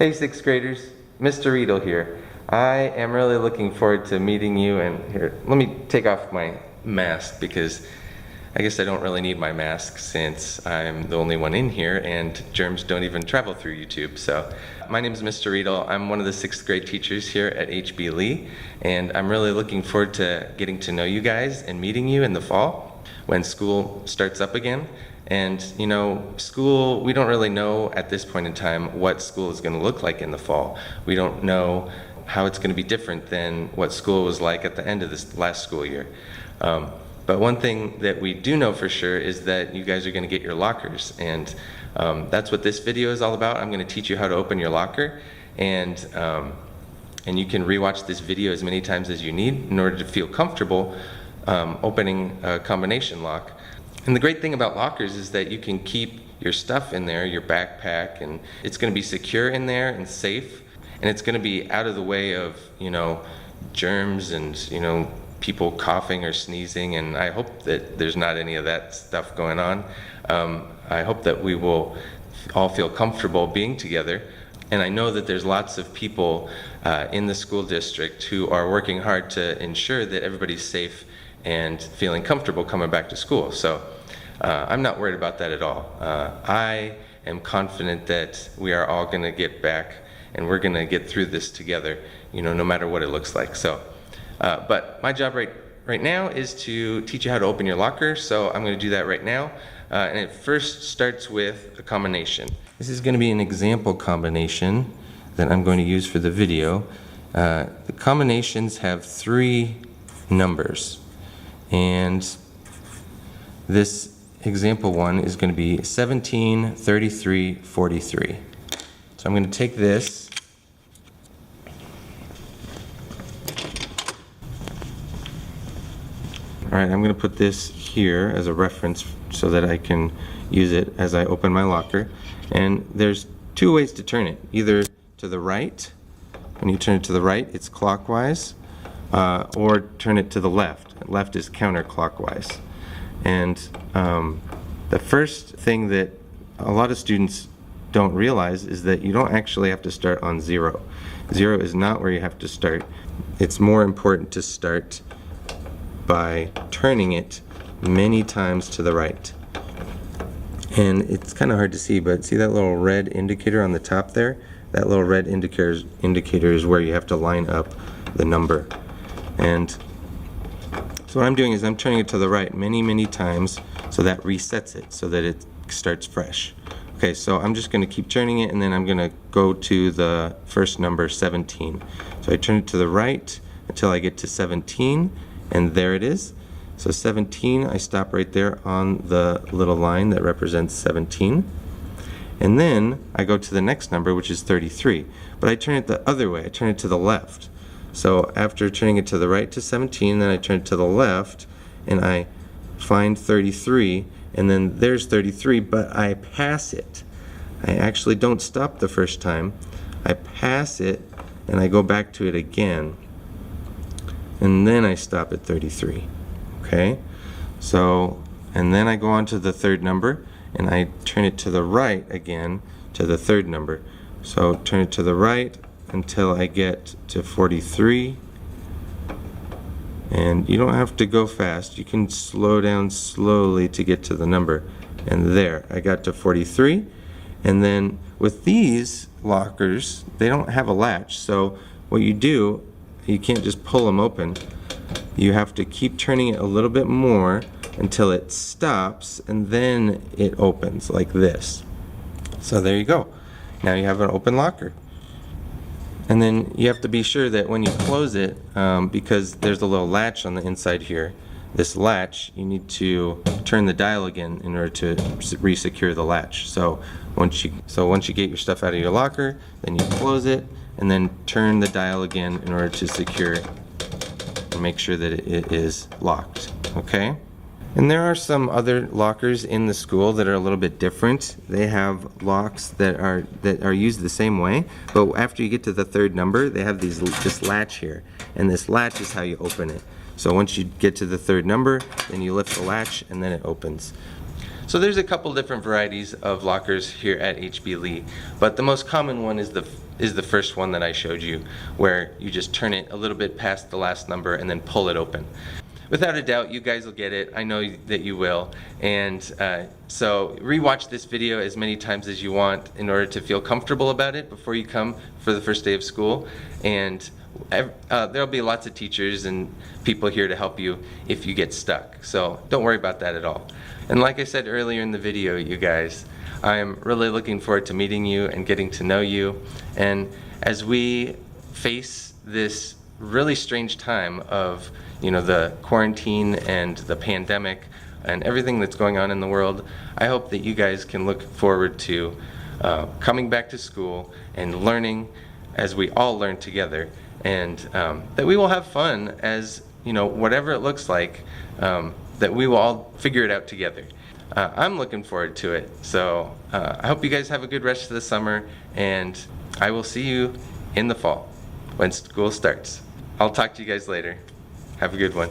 Hey sixth graders, Mr. Riedl here. I am really looking forward to meeting you, and here, let me take off my mask because I guess I don't really need my mask since I'm the only one in here and germs don't even travel through YouTube. So my name is Mr. Riedl. I'm one of the sixth grade teachers here at HB Lee, and I'm really looking forward to getting to know you guys and meeting you in the fall when school starts up again. And you know, school, we don't really know at this point in time what school is going to look like in the fall. We don't know how it's going to be different than what school was like at the end of this last school year. But one thing that we do know for sure is that you guys are going to get your lockers, and that's what this video is all about. I'm going to teach you how to open your locker, and you can rewatch this video as many times as you need in order to feel comfortable opening a combination lock. And the great thing about lockers is that you can keep your stuff in there, your backpack, and it's going to be secure in there and safe, and it's going to be out of the way of, you know, germs and, you know, people coughing or sneezing, and I hope that there's not any of that stuff going on. I hope that we will all feel comfortable being together, and I know that there's lots of people in the school district who are working hard to ensure that everybody's safe and feeling comfortable coming back to school. So I'm not worried about that at all. I am confident that we are all going to get back and we're going to get through this together, you know, no matter what it looks like. So, but my job right now is to teach you how to open your locker. So I'm going to do that right now. And it first starts with a combination. This is going to be an example combination that I'm going to use for the video. The combinations have 3 numbers. And this example one is going to be 17, 33, 43. So I'm going to take this. All right, I'm going to put this here as a reference so that I can use it as I open my locker. And there's 2 ways to turn it. Either to the right, when you turn it to the right, it's clockwise, or turn it to the left. Left is counterclockwise. And the first thing that a lot of students don't realize is that you don't actually have to start on 0. 0 is not where you have to start. It's more important to start by turning it many times to the right. And it's kind of hard to see, but see that little red indicator on the top there? That little red indicator is where you have to line up the number. And so what I'm doing is I'm turning it to the right many times, so that resets it, so that it starts fresh. Okay, so I'm just going to keep turning it, and then I'm going to go to the first number, 17. So I turn it to the right until I get to 17, and there it is. So 17, I stop right there on the little line that represents 17. And then I go to the next number, which is 33. But I turn it the other way. I turn it to the left. So after turning it to the right to 17, then I turn it to the left, and I find 33, and then there's 33, but I pass it. I actually don't stop the first time. I pass it, and I go back to it again, and then I stop at 33. Okay? So, and then I go on to the third number, and I turn it to the right again to the third number. So turn it to the right until I get to 43, and you don't have to go fast. You can slow down slowly to get to the number, and there I got to 43. And then with these lockers, they don't have a latch, so what you do, you can't just pull them open. You have to keep turning it a little bit more until it stops, and then it opens like this. So there you go. Now you have an open locker. And then you have to be sure that when you close it, because there's a little latch on the inside here, this latch, you need to turn the dial again in order to re-secure the latch. So once you get your stuff out of your locker, then you close it, and then turn the dial again in order to secure it and make sure that it is locked. Okay? And there are some other lockers in the school that are a little bit different. They have locks that are used the same way, but after you get to the third number, they have this latch here, and this latch is how you open it. So once you get to the third number, then you lift the latch, and then it opens. So there's a couple different varieties of lockers here at HB Lee, but the most common one is the first one that I showed you, where you just turn it a little bit past the last number and then pull it open. Without a doubt, you guys will get it. I know that you will. And so rewatch this video as many times as you want in order to feel comfortable about it before you come for the first day of school. And there'll be lots of teachers and people here to help you if you get stuck. So don't worry about that at all. And like I said earlier in the video, you guys, I'm really looking forward to meeting you and getting to know you. And as we face this really strange time of, the quarantine and the pandemic and everything that's going on in the world, I hope that you guys can look forward to coming back to school and learning as we all learn together, and that we will have fun as, whatever it looks like, that we will all figure it out together. I'm looking forward to it. So I hope you guys have a good rest of the summer, and I will see you in the fall when school starts. I'll talk to you guys later. Have a good one.